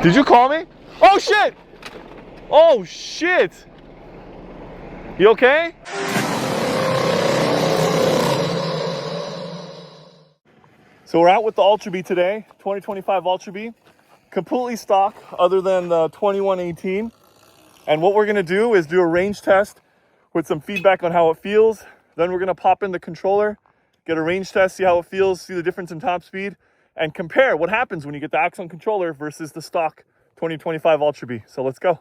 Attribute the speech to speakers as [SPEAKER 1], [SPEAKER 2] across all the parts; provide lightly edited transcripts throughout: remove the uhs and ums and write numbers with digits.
[SPEAKER 1] Did you call me? Oh shit! Oh shit! You okay? So we're out with the Ultra Bee today, 2025 Ultra Bee. Completely stock other than the 2118. And what we're gonna do is do a range test with some feedback on how it feels. Then we're gonna pop in the controller, get a range test, see how it feels, see the difference in top speed, and compare what happens when you get the Axon Controller versus the stock 2025 Ultra Bee. So let's go.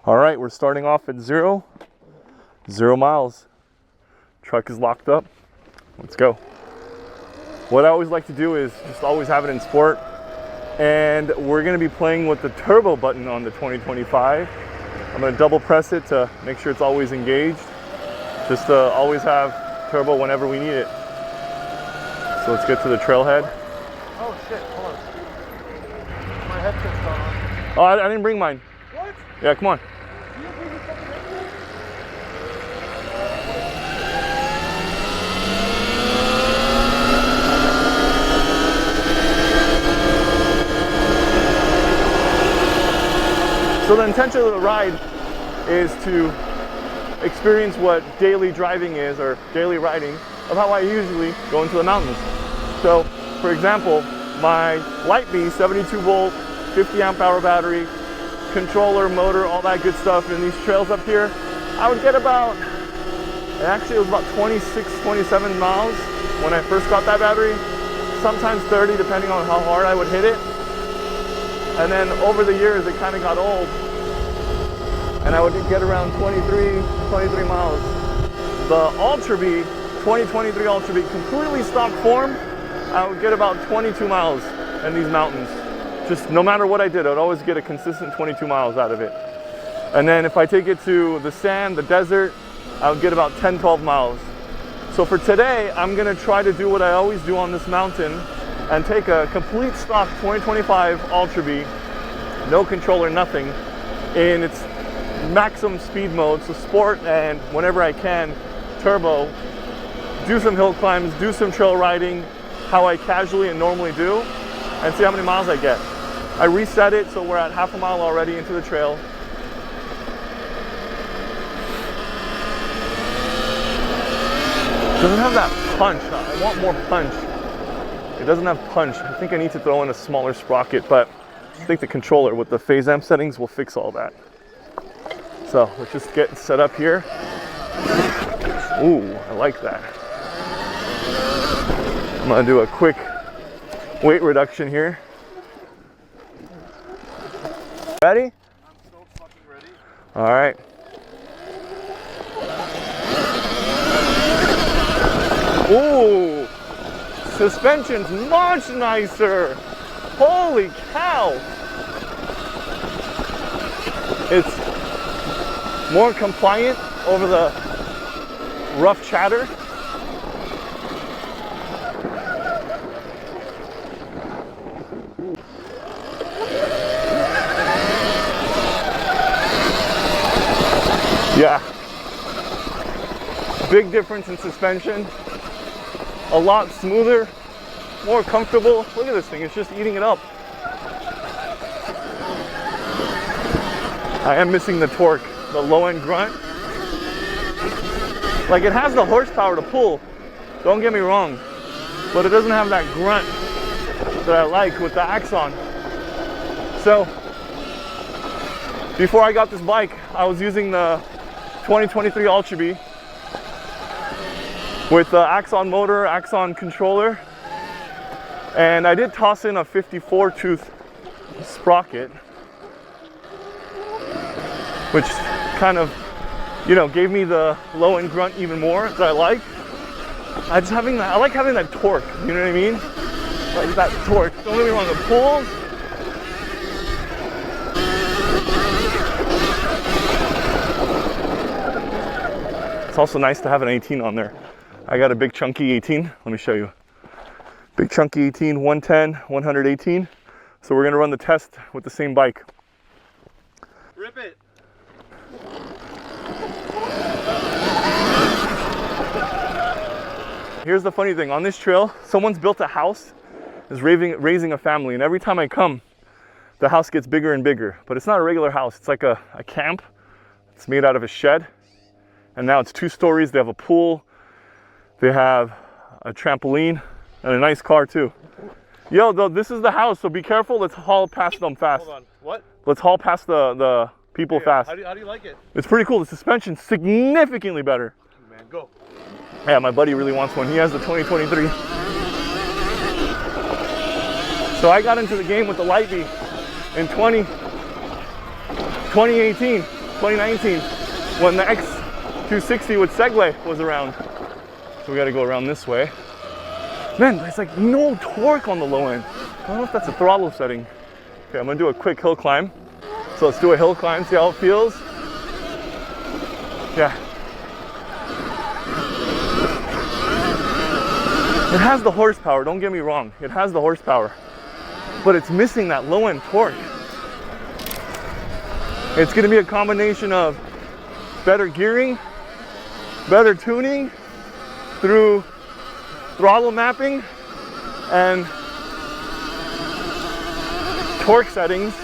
[SPEAKER 1] All right, we're starting off at 0 miles. Truck is locked up. Let's go. What I always like to do is just always have it in sport. And we're gonna be playing with the turbo button on the 2025. I'm gonna double press it to make sure it's always engaged. Just to always have turbo whenever we need it. So let's get to the trailhead.
[SPEAKER 2] Oh shit, hold on. My headset's gone on.
[SPEAKER 1] Oh, I didn't bring mine.
[SPEAKER 2] What?
[SPEAKER 1] Yeah, come on.
[SPEAKER 2] You didn't bring your fucking headset?
[SPEAKER 1] So the intention of the ride is to experience what daily driving is, or daily riding, of how I usually go into the mountains. So, for example, my Light Bee, 72 volt, 50 amp hour battery, controller, motor, all that good stuff in these trails up here, I would get about, actually it was about 26, 27 miles when I first got that battery, sometimes 30 depending on how hard I would hit it. And then over the years it kind of got old and I would get around 23 miles. The Ultra Bee, 2023 Ultra Bee, completely stock form, I would get about 22 miles in these mountains. Just no matter what I did, I'd always get a consistent 22 miles out of it. And then if I take it to the sand, the desert, I would get about 10, 12 miles. So for today, I'm gonna try to do what I always do on this mountain and take a complete stock 2025 Ultra Bee, no controller, nothing, in its maximum speed mode, so sport, and whenever I can, turbo, do some hill climbs, do some trail riding, how I casually and normally do, and see how many miles I get. I reset it, so we're at half a mile already into the trail. Doesn't have that punch. I want more punch. It doesn't have punch. I think I need to throw in a smaller sprocket, but I think the controller with the phase amp settings will fix all that. So let's just get set up here. Ooh, I like that. I'm gonna do a quick weight reduction here. Ready?
[SPEAKER 2] I'm so fucking ready.
[SPEAKER 1] All right. Ooh, suspension's much nicer. Holy cow. It's more compliant over the rough chatter. Yeah, big difference in suspension, a lot smoother, more comfortable. Look at this thing, it's just eating it up. I am missing the torque, the low end grunt. Like, it has the horsepower to pull, don't get me wrong, but it doesn't have that grunt that I like with the Axon. So, before I got this bike, I was using the 2023 Ultra Bee with the Axon motor, Axon controller, and I did toss in a 54 tooth sprocket, which kind of, you know, gave me the low end grunt even more that I like. I like having that torque, you know what I mean? Like that torque. Don't get me wrong, the pulls, it's also nice to have an 18 on there. I got a big chunky 18. Let me show you. Big chunky 18, 110, 118. So we're gonna run the test with the same bike.
[SPEAKER 2] Rip it.
[SPEAKER 1] Here's the funny thing, on this trail, someone's built a house, is raising a family, and every time I come, the house gets bigger and bigger. But it's not a regular house. It's like a camp. It's made out of a shed. And now it's 2 stories. They have a pool. They have a trampoline and a nice car too. Yo, though, this is the house, so be careful. Let's haul past them fast.
[SPEAKER 2] Hold on. What?
[SPEAKER 1] Let's haul past the people fast.
[SPEAKER 2] How do you like it?
[SPEAKER 1] It's pretty cool. The suspension's significantly better.
[SPEAKER 2] Man, go.
[SPEAKER 1] Yeah, my buddy really wants one. He has the 2023. So I got into the game with the Light Bee in 2018, 2019, when the X260 with Segway was around. So we got to go around this way. Man, there's like no torque on the low end. I don't know if that's a throttle setting. Okay, I'm gonna do a quick hill climb. So let's do a hill climb, see how it feels. Yeah. It has the horsepower, don't get me wrong. It has the horsepower, but it's missing that low end torque. It's gonna be a combination of better gearing, better tuning through throttle mapping and torque settings.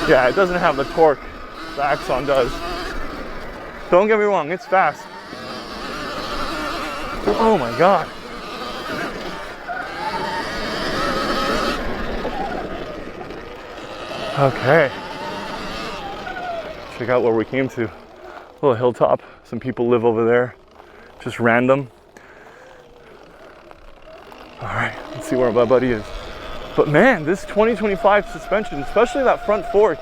[SPEAKER 1] Yeah, it doesn't have the torque the Axon does. Don't get me wrong, it's fast. Oh my God. Okay. Check out where we came to. A little hilltop. Some people live over there. Just random. All right, let's see where my buddy is. But man, this 2025 suspension, especially that front fork,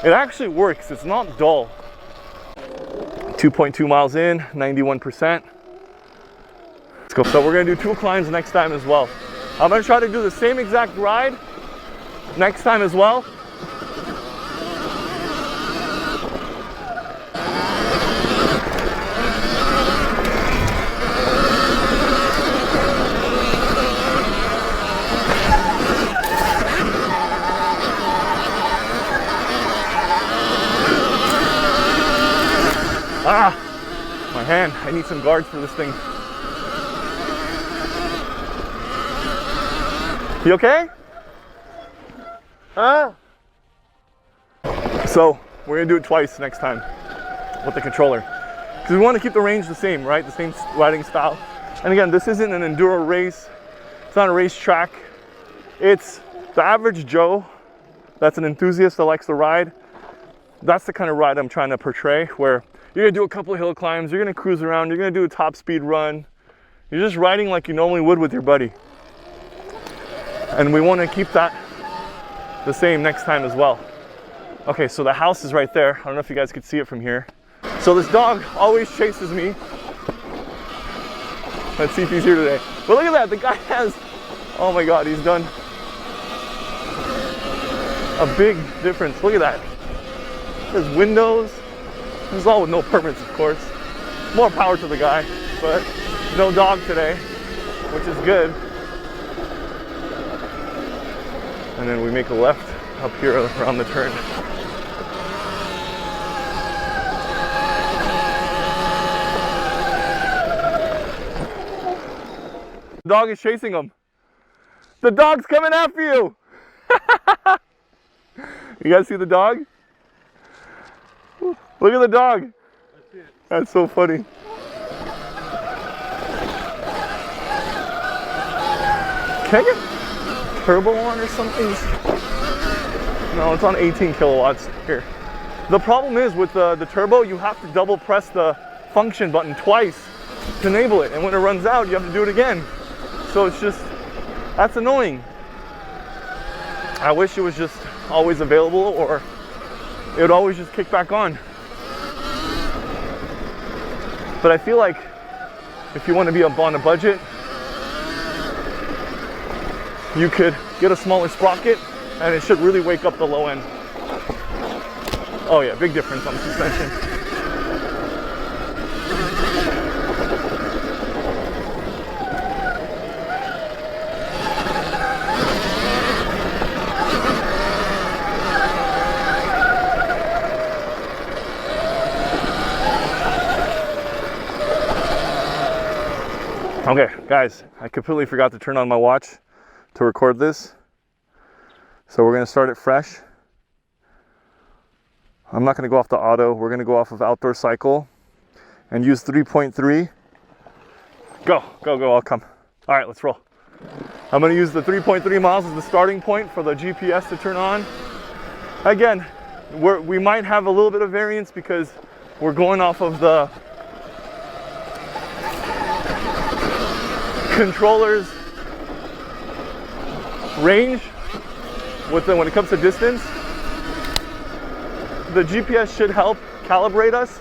[SPEAKER 1] it actually works. It's not dull. 2.2 miles in, 91%. Let's go. So we're gonna do 2 climbs next time as well. I'm gonna try to do the same exact ride next time as well. Ah, my hand. I need some guards for this thing. You okay? Huh? So we're gonna do it twice next time with the controller, because we want to keep the range the same, right? The same riding style. And again, this isn't an enduro race. It's not a racetrack. It's the average Joe that's an enthusiast that likes to ride. That's the kind of ride I'm trying to portray, where you're gonna do a couple of hill climbs, you're gonna cruise around, you're gonna do a top speed run. You're just riding like you normally would with your buddy. And we want to keep that the same next time as well. Okay, so the house is right there. I don't know if you guys could see it from here. So this dog always chases me. Let's see if he's here today. But look at that, the guy has, oh my God, he's done a big difference. Look at that. There's windows. This is all with no permits, of course. More power to the guy, but no dog today, which is good. And then we make a left up here around the turn. The dog is chasing him. The dog's coming after you. You guys see the dog? Look at the dog. That's so funny. Can I get turbo on or something? No, it's on 18 kilowatts here. The problem is with the turbo, you have to double press the function button twice to enable it. And when it runs out, you have to do it again. So it's just, that's annoying. I wish it was just always available, or it would always just kick back on. But I feel like if you want to be on a budget, you could get a smaller sprocket and it should really wake up the low end. Oh yeah, big difference on the suspension. Okay, guys, I completely forgot to turn on my watch to record this. So we're gonna start it fresh. I'm not gonna go off the auto. We're gonna go off of outdoor cycle and use 3.3. Go, go, go, I'll come. All right, let's roll. I'm gonna use the 3.3 miles as the starting point for the GPS to turn on. Again, we might have a little bit of variance because we're going off of the controller's range when it comes to distance. The GPS should help calibrate us.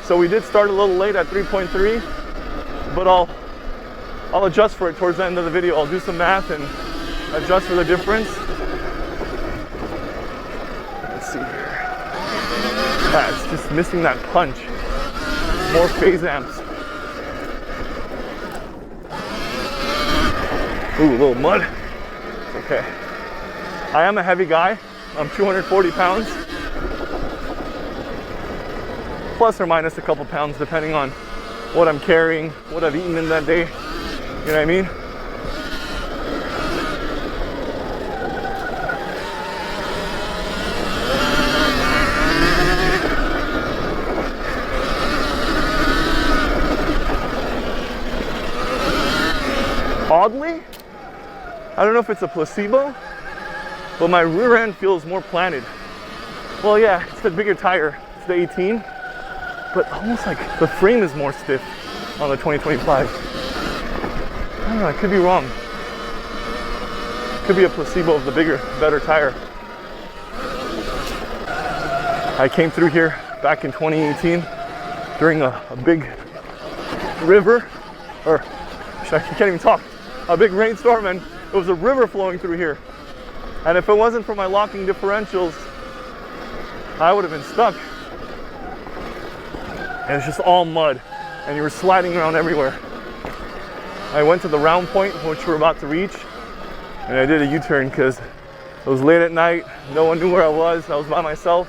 [SPEAKER 1] So we did start a little late at 3.3, but I'll adjust for it towards the end of the video. I'll do some math and adjust for the difference. Let's see here. Yeah, it's just missing that punch. More phase amps. Ooh, a little mud. It's okay. I am a heavy guy. I'm 240 pounds. Plus or minus a couple pounds depending on what I'm carrying, what I've eaten in that day. You know what I mean? Oddly, I don't know if it's a placebo, but my rear end feels more planted. Well, yeah, it's the bigger tire, it's the 18, but almost like the frame is more stiff on the 2025. I don't know, I could be wrong. Could be a placebo of the bigger, better tire. I came through here back in 2018 during a big river, or I can't even talk, a big rainstorm, and it was a river flowing through here. And if it wasn't for my locking differentials, I would have been stuck. And it was just all mud, and you were sliding around everywhere. I went to the round point, which we're about to reach, and I did a U-turn because it was late at night, no one knew where I was by myself.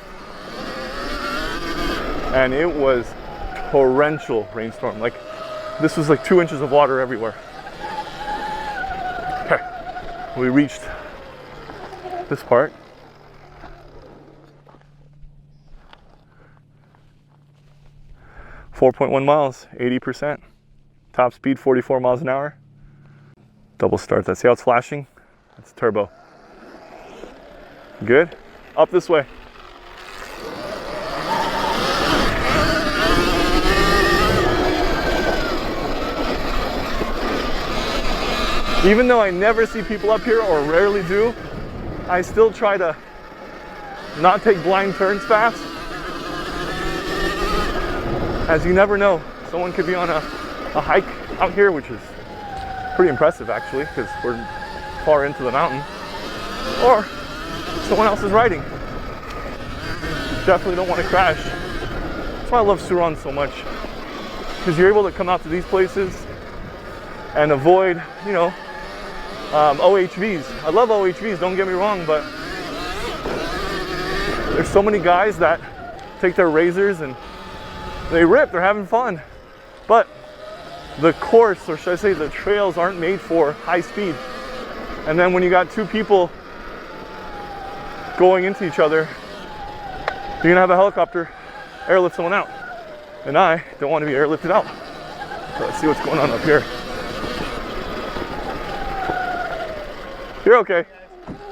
[SPEAKER 1] And it was torrential rainstorm. Like, this was like 2 inches of water everywhere. Okay, we reached this part. .1 miles, 80%. Top speed 44 miles an hour. Double start. That's, see how it's flashing? That's turbo. Good. Up this way. Even though I never see people up here, or rarely do, I still try to not take blind turns fast. As you never know, someone could be on a hike out here, which is pretty impressive actually, because we're far into the mountain, or someone else is riding. Definitely don't want to crash. That's why I love Sur-Ron so much, because you're able to come out to these places and avoid, you know, OHVs. I love OHVs, don't get me wrong, but there's so many guys that take their razors and they rip, they're having fun. But the course, or should I say the trails, aren't made for high speed. And then when you got two people going into each other, you're gonna have a helicopter airlift someone out. And I don't want to be airlifted out. So let's see what's going on up here. You're okay.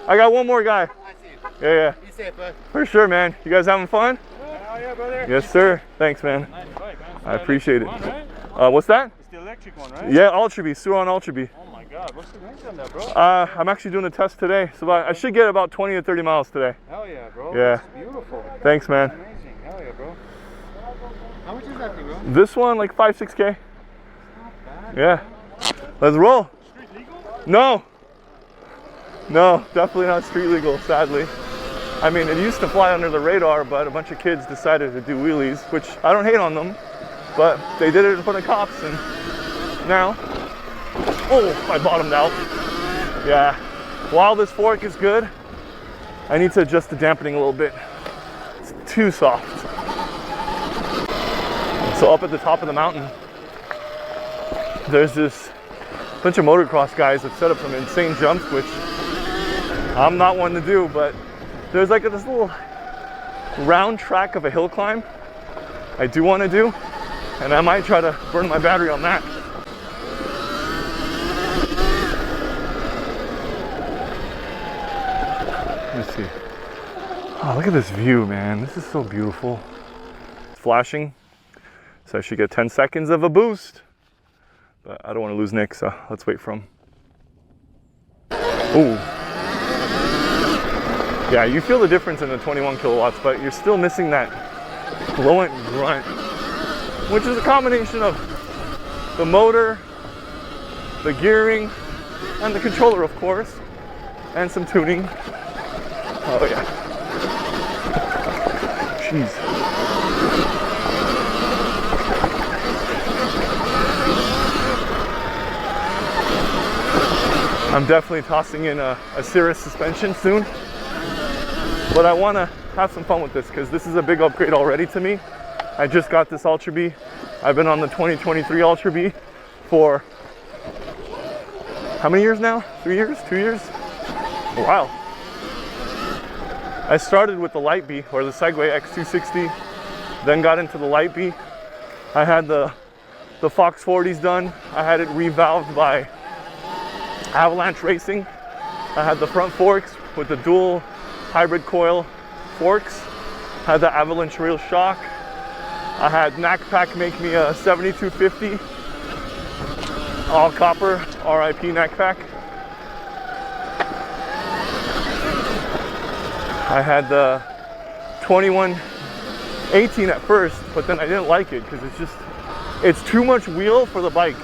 [SPEAKER 1] I got one more guy.
[SPEAKER 2] I see you.
[SPEAKER 1] Yeah, yeah.
[SPEAKER 2] Be safe, bud.
[SPEAKER 1] For sure, man. You guys having fun?
[SPEAKER 2] Oh yeah, brother.
[SPEAKER 1] Yes, sir. Thanks, man.
[SPEAKER 2] Nice bike, man.
[SPEAKER 1] I appreciate it.
[SPEAKER 2] One, right?
[SPEAKER 1] What's that?
[SPEAKER 2] It's the electric one, right?
[SPEAKER 1] Yeah, Ultra Bee, Sur-Ron Ultra Bee.
[SPEAKER 2] Oh my God, what's the range on that, bro?
[SPEAKER 1] I'm actually doing a test today, so I should get about 20 to 30 miles today.
[SPEAKER 2] Hell yeah, bro.
[SPEAKER 1] Yeah.
[SPEAKER 2] That's beautiful.
[SPEAKER 1] Thanks, man.
[SPEAKER 2] That's amazing. Hell yeah, bro. How much is that thing, bro?
[SPEAKER 1] This one, like 5-6K.
[SPEAKER 2] Not bad.
[SPEAKER 1] Yeah. Let's roll.
[SPEAKER 2] Street legal?
[SPEAKER 1] No. No, definitely not street legal, sadly. I mean, it used to fly under the radar, but a bunch of kids decided to do wheelies, which I don't hate on them, but they did it in front of cops, and now, oh, I bottomed out. Yeah, while this fork is good, I need to adjust the dampening a little bit. It's too soft. So up at the top of the mountain, there's this bunch of motocross guys that set up some insane jumps, which I'm not one to do, but there's like this little round track of a hill climb I do want to do, and I might try to burn my battery on that. Let me see. Oh, look at this view, man. This is so beautiful. It's flashing, so I should get 10 seconds of a boost. But I don't want to lose Nick, so let's wait for him. Ooh. Yeah, you feel the difference in the 21 kilowatts, but you're still missing that blowing grunt, which is a combination of the motor, the gearing, and the controller, of course, and some tuning. Oh yeah. Jeez. I'm definitely tossing in a Cirrus suspension soon, but I want to have some fun with this because this is a big upgrade already to me. I just got this Ultra Bee. I've been on the 2023 Ultra Bee for how many years now? 3 years? 2 years? Wow. I started with the Light Bee, or the Segway X260, then got into the Light Bee. I had the Fox 40s done. I had it revalved by Avalanche Racing. I had the front forks with the dual hybrid coil forks. I had the Avalanche Rail shock. I had NACPAC make me a 7250 all copper RIP NACPAC. I had the 2118 at first, but then I didn't like it because it's too much wheel for the bike.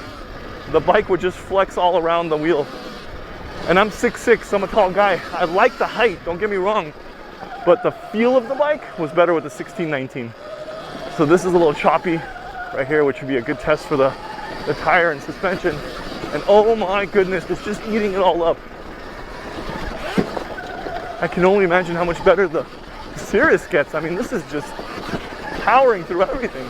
[SPEAKER 1] The bike would just flex all around the wheel. And I'm 6'6", so I'm a tall guy. I like the height, don't get me wrong, but the feel of the bike was better with the 1619. So this is a little choppy right here, which would be a good test for the tire and suspension. And oh my goodness, it's just eating it all up. I can only imagine how much better the Cirrus gets. I mean, this is just powering through everything.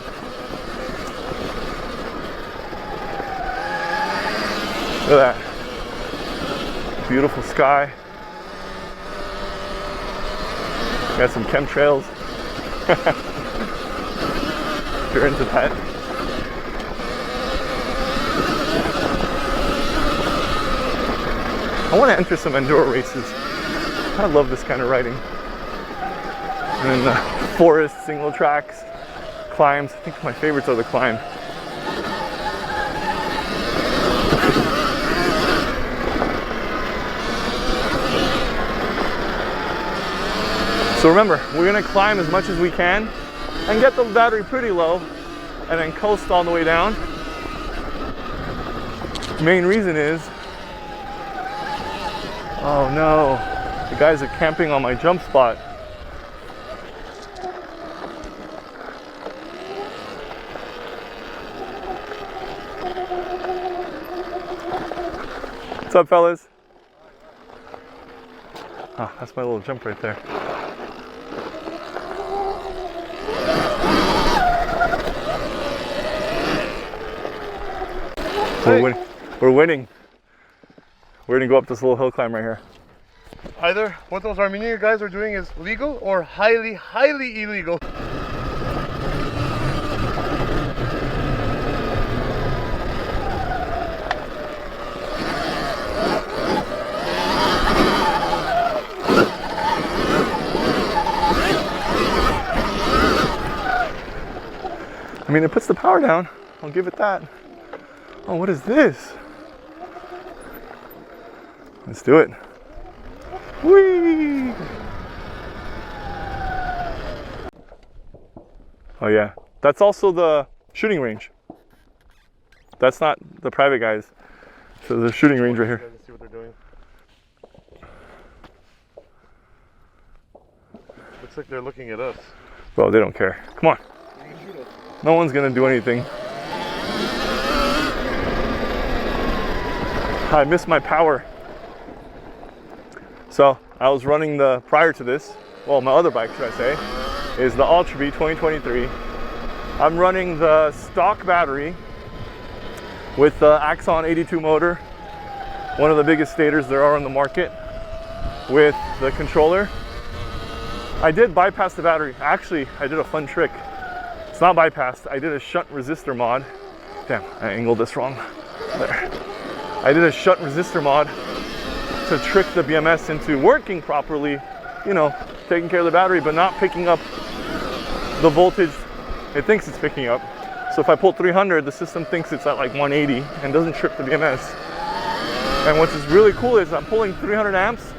[SPEAKER 1] Look at that. Beautiful sky. Got some chemtrails. If you're into that. I want to enter some enduro races. I love this kind of riding. And then forest, single tracks, climbs. I think my favorites are the climb. So remember, we're gonna climb as much as we can and get the battery pretty low and then coast all the way down. The main reason is, oh no, the guys are camping on my jump spot. What's up, fellas? Oh, that's my little jump right there. We're winning. We're gonna go up this little hill climb right here.
[SPEAKER 2] Either what those Armenian guys are doing is legal or highly, highly illegal.
[SPEAKER 1] I mean, it puts the power down. I'll give it that. Oh, what is this? Let's do it. Whee! Oh yeah, that's also the shooting range. That's not the private guys. So there's a shooting range right here.
[SPEAKER 2] See what they're doing. Looks like they're looking at us.
[SPEAKER 1] Bro, they don't care. Come on. No one's gonna do anything. I missed my power. So I was running prior to this, well, my other bike, should I say, is the Ultra Bee 2023. I'm running the stock battery with the Axon 82 motor, one of the biggest stators there are on the market. with the controller. I did bypass the battery. Actually, I did a fun trick. It's not bypassed. I did a shunt resistor mod. Damn, I angled this wrong. There. I did a shunt resistor mod to trick the BMS into working properly, you know, taking care of the battery, but not picking up the voltage it thinks it's picking up. So if I pull 300, the system thinks it's at like 180 and doesn't trip the BMS. And what's really cool is I'm pulling 300 amps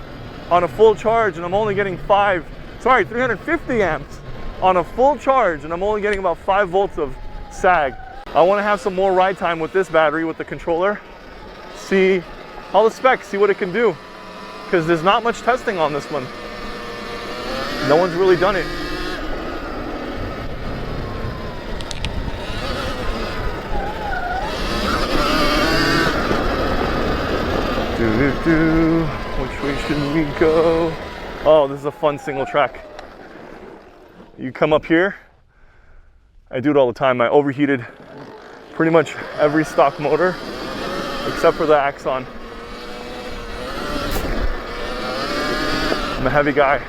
[SPEAKER 1] on a full charge and I'm only getting 350 amps on a full charge and I'm only getting about 5 volts of sag. I want to have some more ride time with this battery, with the controller. See all the specs, see what it can do. Because there's not much testing on this one. No one's really done it. Which way should we go? Oh, this is a fun single track. You come up here. I do it all the time. I overheated pretty much every stock motor except for the Axon. I'm a heavy guy.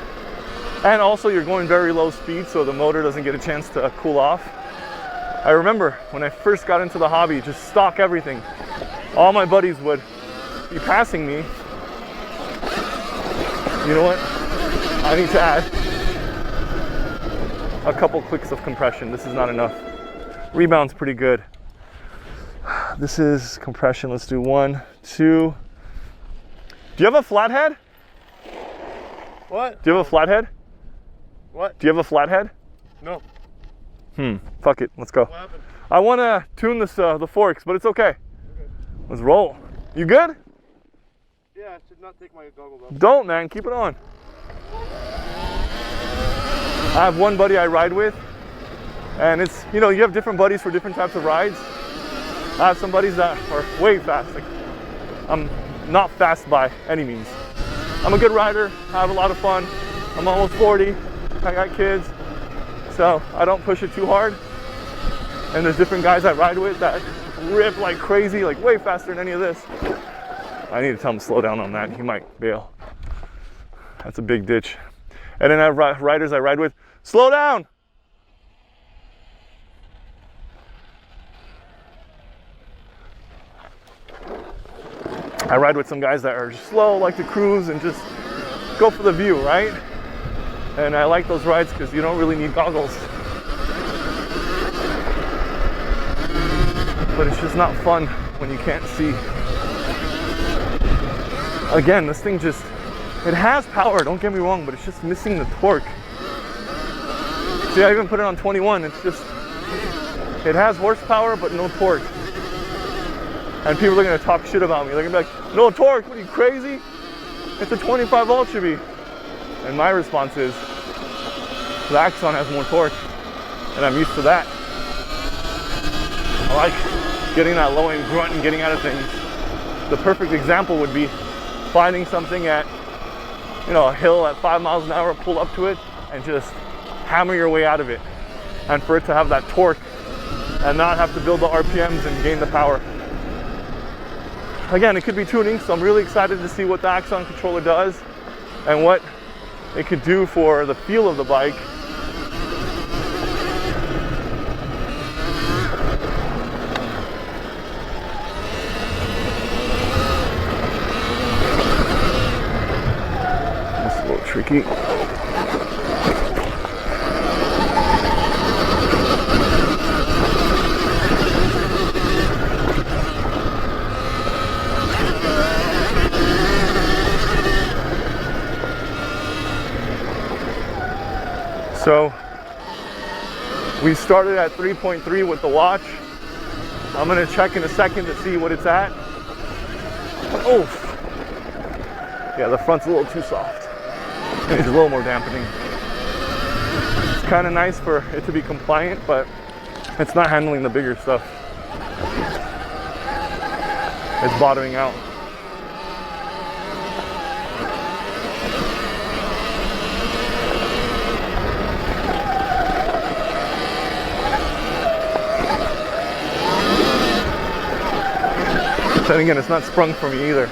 [SPEAKER 1] And also you're going very low speed, so the motor doesn't get a chance to cool off. I remember when I first got into the hobby, just stock everything. All my buddies would be passing me. You know what? I need to add a couple clicks of compression. This is not enough. Rebound's pretty good. This is compression. Let's do 1, 2. Do you have a flathead?
[SPEAKER 2] What?
[SPEAKER 1] Do you have a flathead?
[SPEAKER 2] What?
[SPEAKER 1] Do you have a flathead?
[SPEAKER 2] No.
[SPEAKER 1] Fuck it. Let's go.
[SPEAKER 2] What happened?
[SPEAKER 1] I want to tune this the forks, but it's okay. Let's roll. You good?
[SPEAKER 2] Yeah, I should not take my goggles off.
[SPEAKER 1] Don't, man. Keep it on. I have one buddy I ride with, and it's, you know, you have different buddies for different types of rides. I have some buddies that are way fast. Like, I'm not fast by any means. I'm a good rider. I have a lot of fun. I'm almost 40. I got kids, so I don't push it too hard. And there's different guys I ride with that rip like crazy, like way faster than any of this. I need to tell him to slow down on that. He might bail. That's a big ditch. And then I have riders I ride with. Slow down! I ride with some guys that are slow, like to cruise and just go for the view, right? And I like those rides because you don't really need goggles. But it's just not fun when you can't see. Again, this thing just, it has power, don't get me wrong, but it's just missing the torque. See, I even put it on 21, it's just, it has horsepower, but no torque. And people are gonna talk shit about me. They're gonna be like, no torque, what are you, crazy? It's a 25 Ultra Bee. And my response is, the Axon has more torque, and I'm used to that. I like getting that low end grunt and getting out of things. The perfect example would be finding something at, you know, a hill at 5 miles an hour, pull up to it, and just hammer your way out of it. And for it to have that torque and not have to build the RPMs and gain the power. Again, it could be tuning, so I'm really excited to see what the Axon controller does and what it could do for the feel of the bike. It's a little tricky. So we started at 3.3 with the watch. I'm gonna check in a second to see what it's at. Oh, yeah, the front's a little too soft. It needs a little more dampening. It's kind of nice for it to be compliant, but it's not handling the bigger stuff. It's bottoming out. Then again, it's not sprung for me either.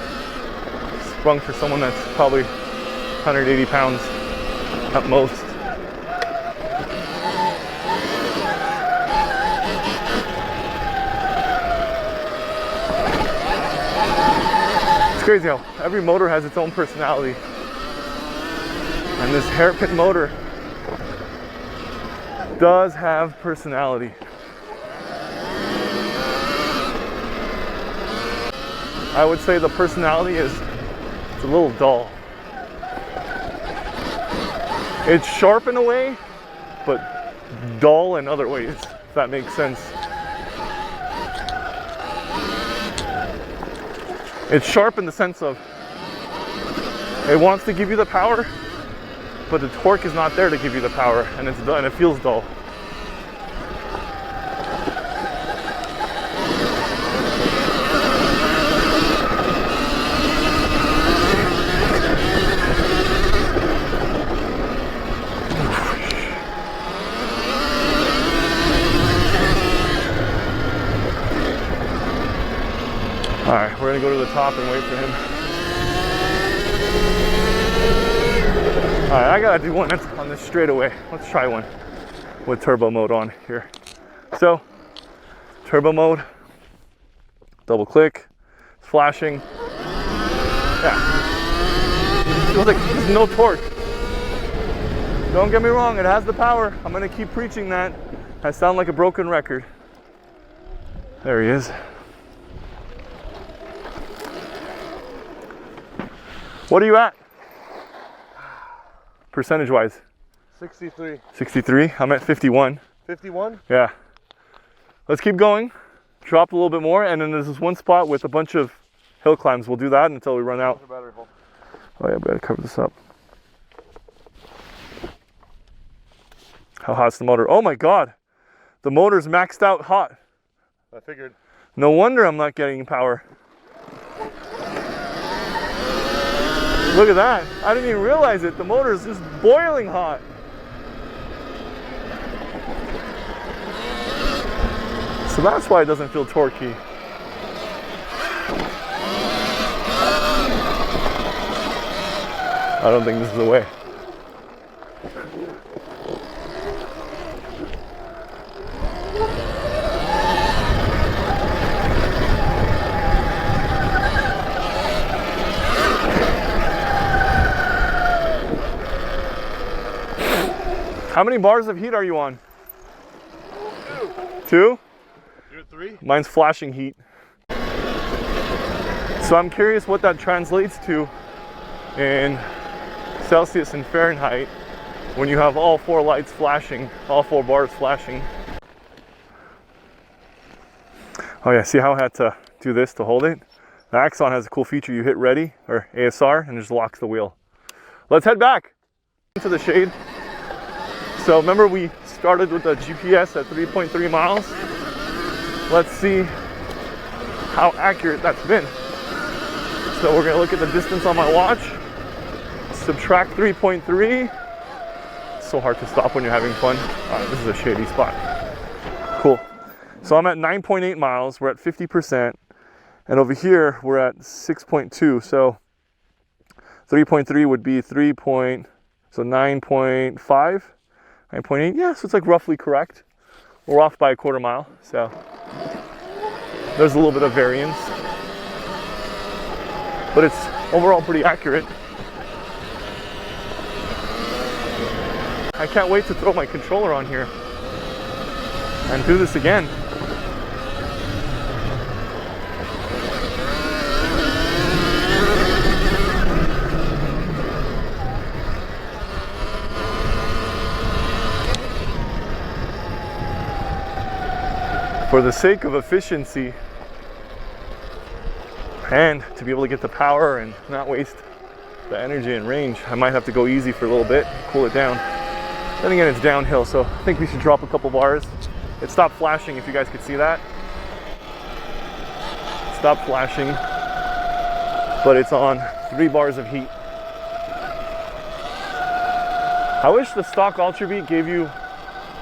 [SPEAKER 1] It's sprung for someone that's probably 180 pounds at most. It's crazy how every motor has its own personality. And this hairpin motor does have personality. I would say the personality is it's a little dull. It's sharp in a way, but dull in other ways, if that makes sense. It's sharp in the sense of it wants to give you the power, but the torque is not there to give you the power, and it's done, and it feels dull. All right, we're gonna go to the top and wait for him. All right, I gotta do one that's on this straightaway. Let's try one with turbo mode on here. So, turbo mode, double click, it's flashing. Yeah, it feels like there's no torque. Don't get me wrong, it has the power. I'm gonna keep preaching that. I sound like a broken record. There he is. What are you at? Percentage-wise?
[SPEAKER 2] 63.
[SPEAKER 1] 63? I'm at 51.
[SPEAKER 2] 51?
[SPEAKER 1] Yeah. Let's keep going. Drop a little bit more, and then there's this one spot with a bunch of hill climbs. We'll do that until we run out. Oh yeah, we gotta cover this up. How hot's the motor? Oh my God. The motor's maxed out hot.
[SPEAKER 2] I figured.
[SPEAKER 1] No wonder I'm not getting power. Look at that. I didn't even realize it. The motor is just boiling hot. So that's why it doesn't feel torquey. I don't think this is the way. How many bars of heat are you on? 2?
[SPEAKER 2] You're at 3?
[SPEAKER 1] Mine's flashing heat. So I'm curious what that translates to in Celsius and Fahrenheit when you have all 4 lights flashing, all 4 bars flashing. Oh yeah, see how I had to do this to hold it? The Axon has a cool feature. You hit ready, or ASR, and it just locks the wheel. Let's head back into the shade. So remember we started with the GPS at 3.3 miles. Let's see how accurate that's been. So we're gonna look at the distance on my watch, subtract 3.3. It's so hard to stop when you're having fun. All right, this is a shady spot. Cool. So I'm at 9.8 miles, we're at 50%. And over here, we're at 6.2. So 3.3 would be 9.5. 9.8, yeah, so it's like roughly correct. We're off by a quarter mile, so there's a little bit of variance. But it's overall pretty accurate. I can't wait to throw my controller on here and do this again. For the sake of efficiency and to be able to get the power and not waste the energy and range, I might have to go easy for a little bit, cool it down. Then again, it's downhill, so I think we should drop a couple bars. It stopped flashing, if you guys could see that. It stopped flashing, but it's on 3 bars of heat. I wish the stock Ultra Bee gave you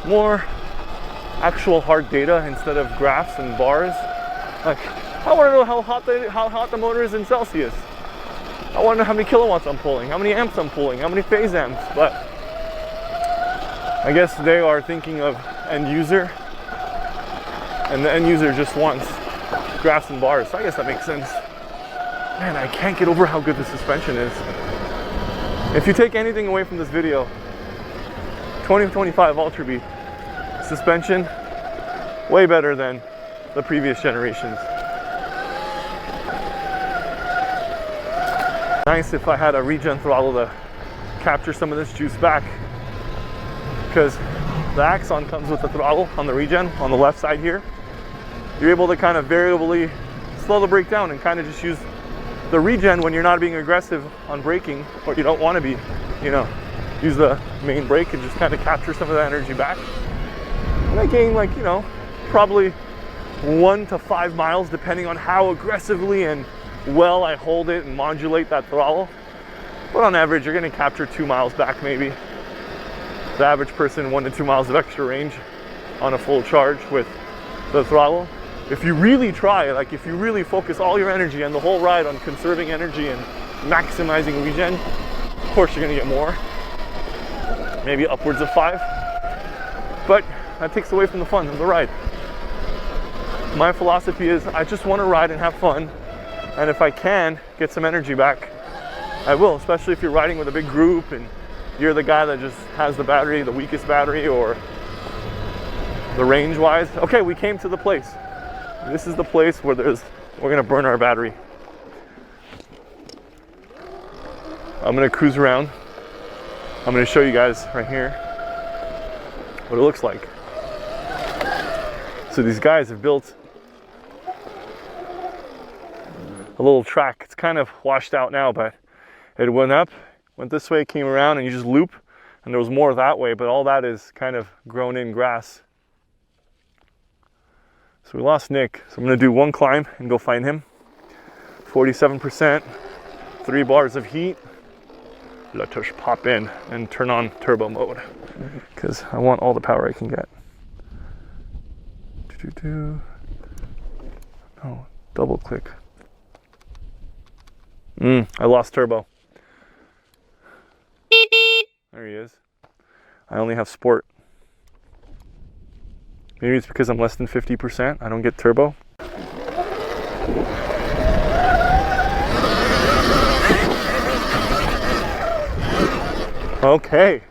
[SPEAKER 1] more actual hard data instead of graphs and bars. Like, I want to know how hot the motor is in Celsius. I I want to know how many kilowatts I'm pulling, how many amps I'm pulling, how many phase amps. But I guess they are thinking of end user, and the end user just wants graphs and bars. So I guess that makes sense. Man, I can't get over how good the suspension is. If you take anything away from this video, 2025 Ultra Bee suspension, way better than the previous generations. Nice if I had a regen throttle to capture some of this juice back, because the Axon comes with the throttle on the regen on the left side here. You're able to kind of variably slow the brake down and kind of just use the regen when you're not being aggressive on braking, or you don't want to be, you know, use the main brake and just kind of capture some of that energy back. And I gain, like, you know, probably 1 to 5 miles depending on how aggressively and well I hold it and modulate that throttle. But on average, you're going to capture 2 miles back maybe. The average person, 1 to 2 miles of extra range on a full charge with the throttle. If you really try, like if you really focus all your energy and the whole ride on conserving energy and maximizing regen, of course you're going to get more, maybe upwards of 5. But that takes away from the fun of the ride. My philosophy is I just want to ride and have fun, and if I can get some energy back, I will, especially if you're riding with a big group and you're the guy that just has the battery, the weakest battery, or the range wise. Okay, we came to the place. This is the place where we're gonna burn our battery. I'm gonna cruise around. I'm gonna show you guys right here what it looks like. So these guys have built a little track. It's kind of washed out now, but it went up, went this way, came around, and you just loop, and there was more that way, but all that is kind of grown in grass. So we lost Nick, so I'm gonna do one climb and go find him. 47%, 3 bars of heat. Let us pop in and turn on turbo mode, because I want all the power I can get. Oh, double click. I lost turbo. There he is. I only have sport. Maybe it's because I'm less than 50%. I don't get turbo. Okay.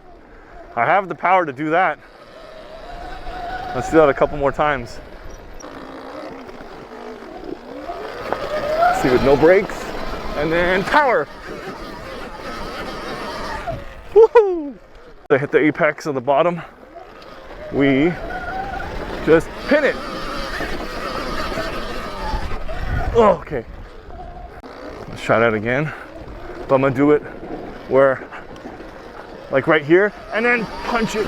[SPEAKER 1] I have the power to do that. Let's do that a couple more times. Let's see, with no brakes. And then power. Woohoo! To hit the apex of the bottom, we just pin it. Oh, okay. Let's try that again. But I'm gonna do it where, like right here, and then punch it.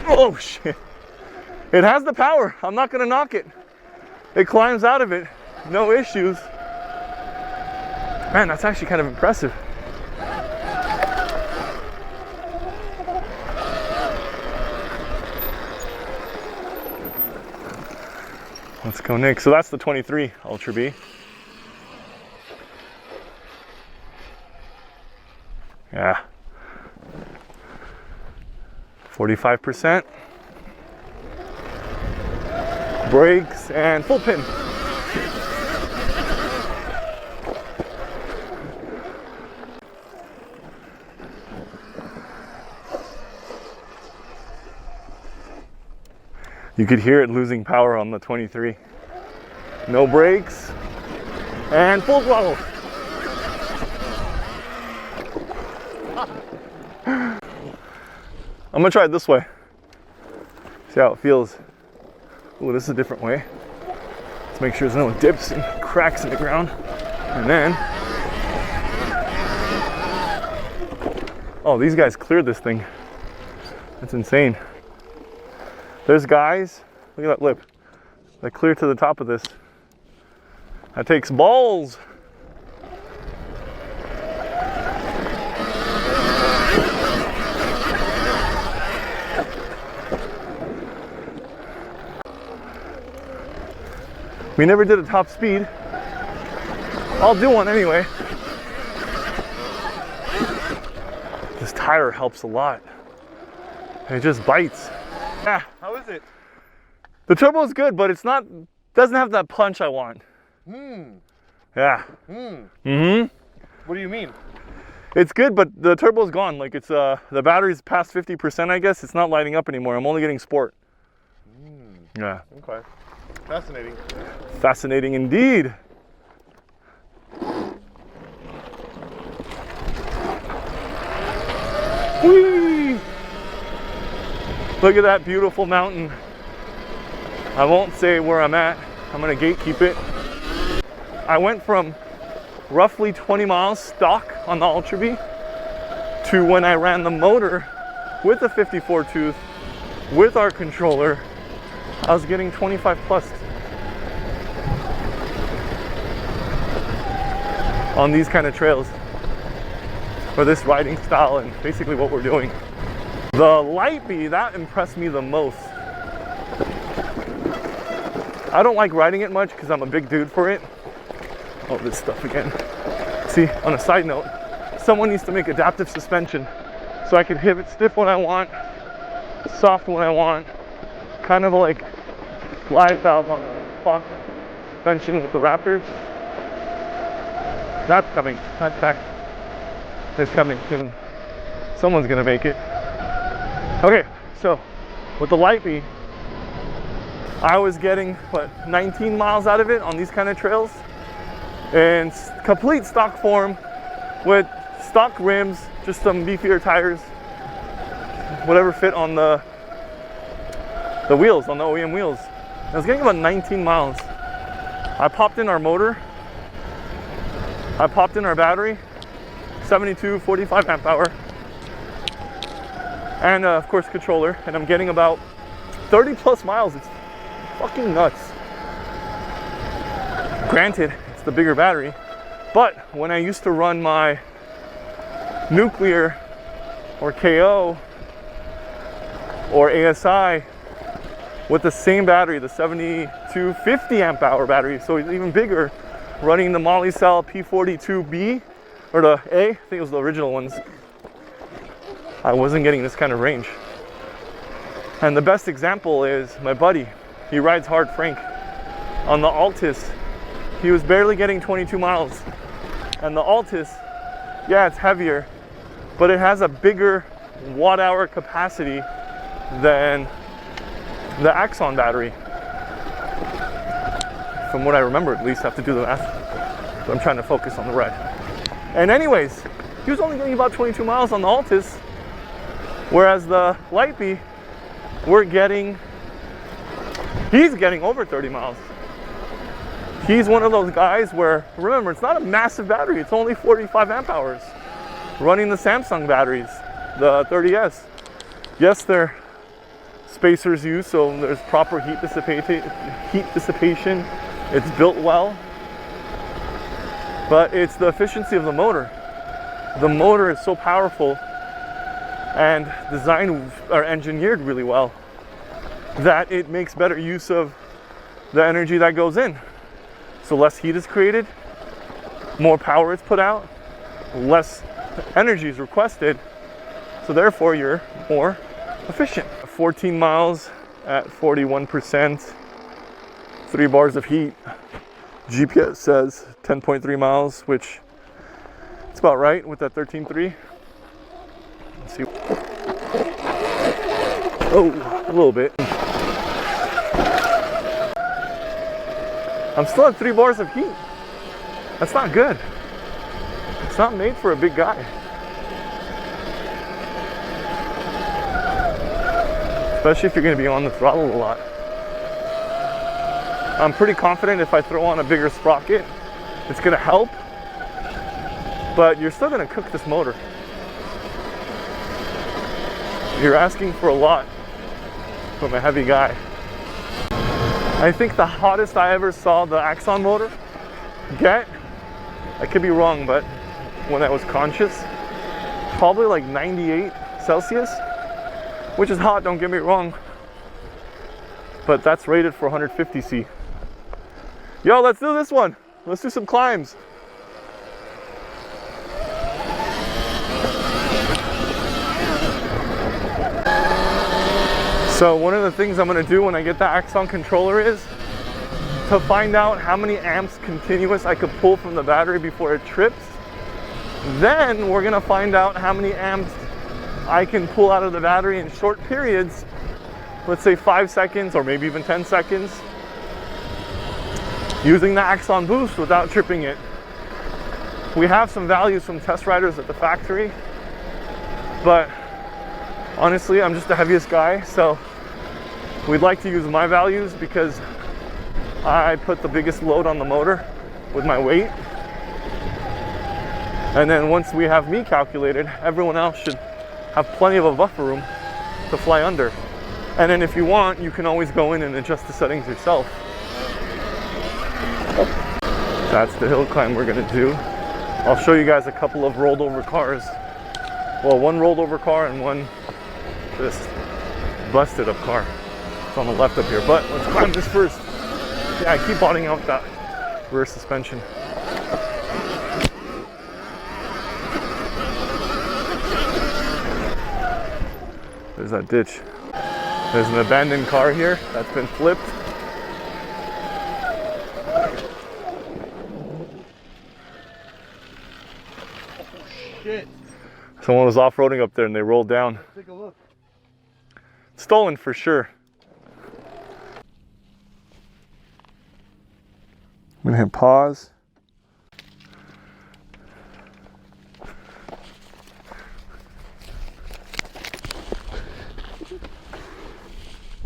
[SPEAKER 1] Oh shit. It has the power. I'm not gonna knock it. It climbs out of it, no issues. Man, that's actually kind of impressive. Let's go, Nick. So that's the 23 Ultra Bee. Yeah. 45%. Brakes and full pin. You could hear it losing power on the 23. No brakes and full throttle. I'm gonna try it this way. See how it feels. Ooh, this is a different way. Let's make sure there's no dips and cracks in the ground. And then, oh, these guys cleared this thing. That's insane. There's guys, look at that lip, that clear to the top of this. That takes balls. We never did a top speed. I'll do one anyway. This tire helps a lot. It just bites. Yeah.
[SPEAKER 2] How is it?
[SPEAKER 1] The turbo is good, but doesn't have that punch I want. Yeah.
[SPEAKER 2] What do you mean?
[SPEAKER 1] It's good, but the turbo's gone. Like it's the battery's past 50%, I guess. It's not lighting up anymore. I'm only getting sport. Yeah.
[SPEAKER 2] Okay. Fascinating.
[SPEAKER 1] Fascinating indeed. Whee! Look at that beautiful mountain. I won't say where I'm at. I'm gonna gatekeep it. I went from roughly 20 miles stock on the Ultra Bee to when I ran the motor with the 54 tooth with our controller, I was getting 25 plus on these kind of trails for this riding style and basically what we're doing. The Light Bee, that impressed me the most. I don't like riding it much because I'm a big dude for it. Oh, this stuff again. See, on a side note, someone needs to make adaptive suspension so I can hit it stiff when I want, soft when I want, kind of like live valve on the Fox suspension with the Raptors. That's coming. That's back. It's coming soon. Someone's gonna make it. Okay, so with the Light Bee, I was getting what 19 miles out of it on these kind of trails, and complete stock form with stock rims, just some beefier tires, whatever fit on the wheels, on the OEM wheels. I was getting about 19 miles. I popped in our motor, I popped in our battery, 72, 45 amp hour, and of course controller, and I'm getting about 30 plus miles. It's fucking nuts. Granted, it's the bigger battery, but when I used to run my nuclear or KO or ASI with the same battery, the 7250 amp hour battery, so it's even bigger, running the Molicel P42B or the A, I think it was the original ones, I wasn't getting this kind of range. And the best example is my buddy. He rides hard, Frank. On the Altis, he was barely getting 22 miles. And the Altis, yeah, it's heavier, but it has a bigger watt-hour capacity than the Axon battery. From what I remember, at least, I have to do the math. But I'm trying to focus on the ride. And anyways, he was only getting about 22 miles on the Altis, whereas the Light Bee, he's getting over 30 miles. He's one of those guys where, remember, it's not a massive battery. It's only 45 amp hours. Running the Samsung batteries, the 30S. Yes, they're spacers used, so there's proper heat dissipation. It's built well. But it's the efficiency of the motor. The motor is so powerful and designed or engineered really well that it makes better use of the energy that goes in. So less heat is created, more power is put out, less energy is requested, so therefore you're more efficient. 14 miles at 41%, 3 bars of heat. GPS says 10.3 miles, which it's about right with that 13.3. Let's see. Oh, a little bit. I'm still at 3 bars of heat. That's not good. It's not made for a big guy. Especially if you're going to be on the throttle a lot. I'm pretty confident if I throw on a bigger sprocket, it's going to help. But you're still going to cook this motor. You're asking for a lot from a heavy guy. I think the hottest I ever saw the Axon motor get, I could be wrong, but when I was conscious, probably like 98 Celsius, which is hot, don't get me wrong, but that's rated for 150C. Yo, let's do this one. Let's do some climbs. So one of the things I'm going to do when I get the Axon controller is to find out how many amps continuous I could pull from the battery before it trips. Then we're going to find out how many amps I can pull out of the battery in short periods, let's say 5 seconds or maybe even 10 seconds, using the Axon boost without tripping it. We have some values from test riders at the factory, but honestly, I'm just the heaviest guy, so we'd like to use my values because I put the biggest load on the motor with my weight. And then once we have me calculated, everyone else should have plenty of a buffer room to fly under. And then if you want, you can always go in and adjust the settings yourself. That's the hill climb we're gonna do. I'll show you guys a couple of rolled over cars. Well, one rolled over car and one just busted up car. It's on the left up here, but let's climb this first. Yeah, I keep bottoming out that rear suspension. There's that ditch. There's an abandoned car here that's been flipped.
[SPEAKER 2] Shit.
[SPEAKER 1] Someone was off-roading up there and they rolled down.
[SPEAKER 2] Take a look.
[SPEAKER 1] Stolen for sure. I'm gonna hit pause.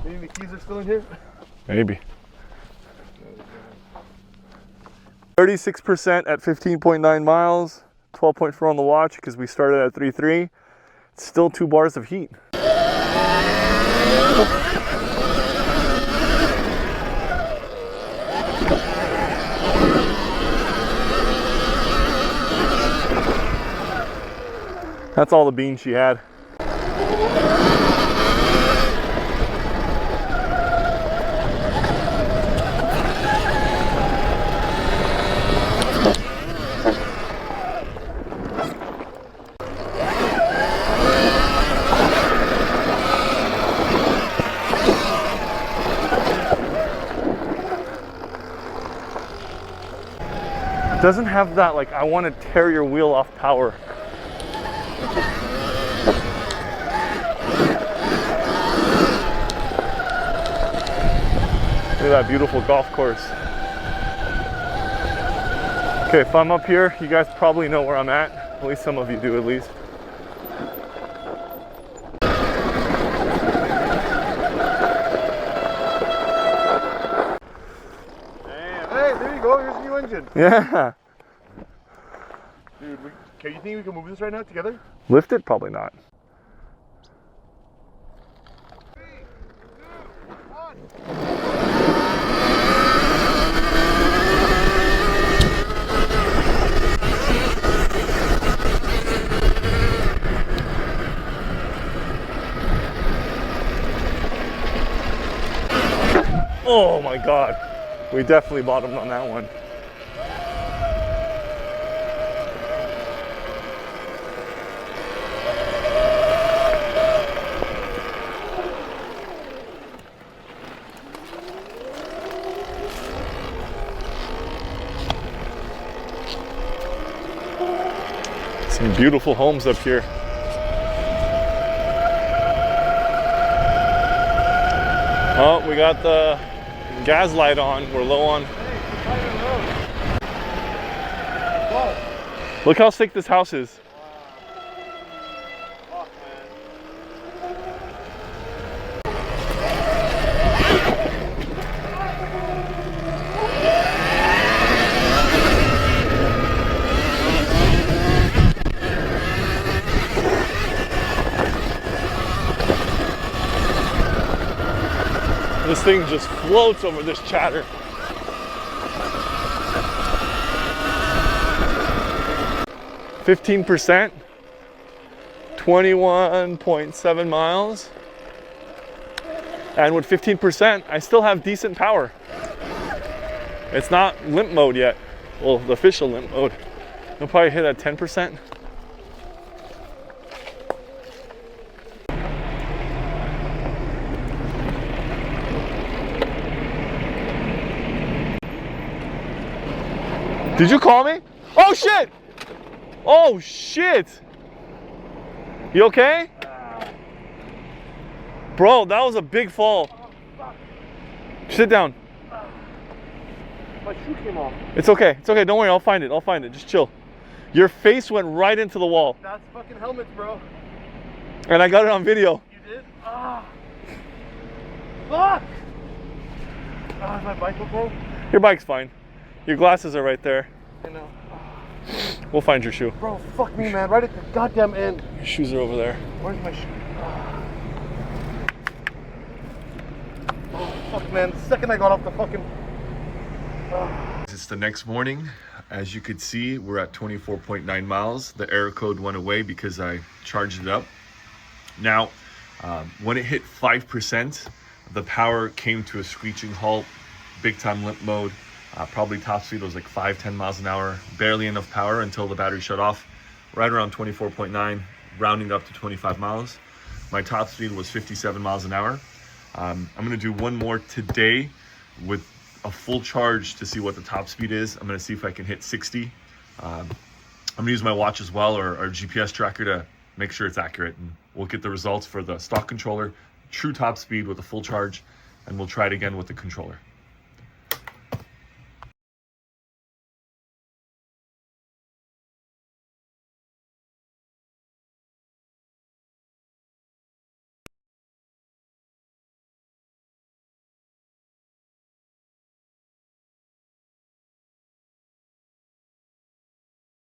[SPEAKER 2] Maybe the keys are still in here?
[SPEAKER 1] Maybe. 36% at 15.9 miles, 12.4 on the watch because we started at 3.3. It's still 2 bars of heat. That's all the beans she had. Doesn't have that like I want to tear your wheel off power. Look at that beautiful golf course. Okay, if I'm up here, you guys probably know where I'm at least some of you do at least.
[SPEAKER 2] Hey, there you go. Here's a new engine.
[SPEAKER 1] Yeah.
[SPEAKER 2] Dude, you think we can move this right now together?
[SPEAKER 1] Lift it? Probably not.
[SPEAKER 2] 3, 2, 1.
[SPEAKER 1] Oh my God. We definitely bottomed on that one. Some beautiful homes up here. Oh, we got the gas light on. We're low on. Look how sick this house is. This thing just floats over this chatter. %, 21.7 miles. And with 15%, I still have decent power. It's not limp mode yet. Well, the official limp mode. I'll probably hit at 10%. Did you call me? Oh shit! Oh shit! You okay? Bro, that was a big fall. Sit down.
[SPEAKER 2] My shoe came off.
[SPEAKER 1] It's okay. It's okay. Don't worry. I'll find it. I'll find it. Just chill. Your face went right into the wall.
[SPEAKER 2] That's fucking helmets, bro.
[SPEAKER 1] And I got it on video.
[SPEAKER 2] You did? Ah. Fuck! Ah, is my bike okay?
[SPEAKER 1] Your bike's fine. Your glasses are right there.
[SPEAKER 2] I know.
[SPEAKER 1] We'll find your shoe.
[SPEAKER 2] Bro, fuck me, man. Right at the goddamn end.
[SPEAKER 1] Your shoes are over there.
[SPEAKER 2] Where's my shoe? Oh, fuck, man. The second I got off the fucking...
[SPEAKER 3] It's the next morning. As you could see, we're at 24.9 miles. The error code went away because I charged it up. Now, when it hit 5%, the power came to a screeching halt, big time limp mode. Probably top speed was like 5-10 miles an hour, barely enough power until the battery shut off. Right around 24.9, rounding up to 25 miles. My top speed was 57 miles an hour. I'm gonna do one more today with a full charge to see what the top speed is. I'm gonna see if I can hit 60. I'm gonna use my watch as well, or GPS tracker, to make sure it's accurate. And we'll get the results for the stock controller, true top speed with a full charge, and we'll try it again with the controller.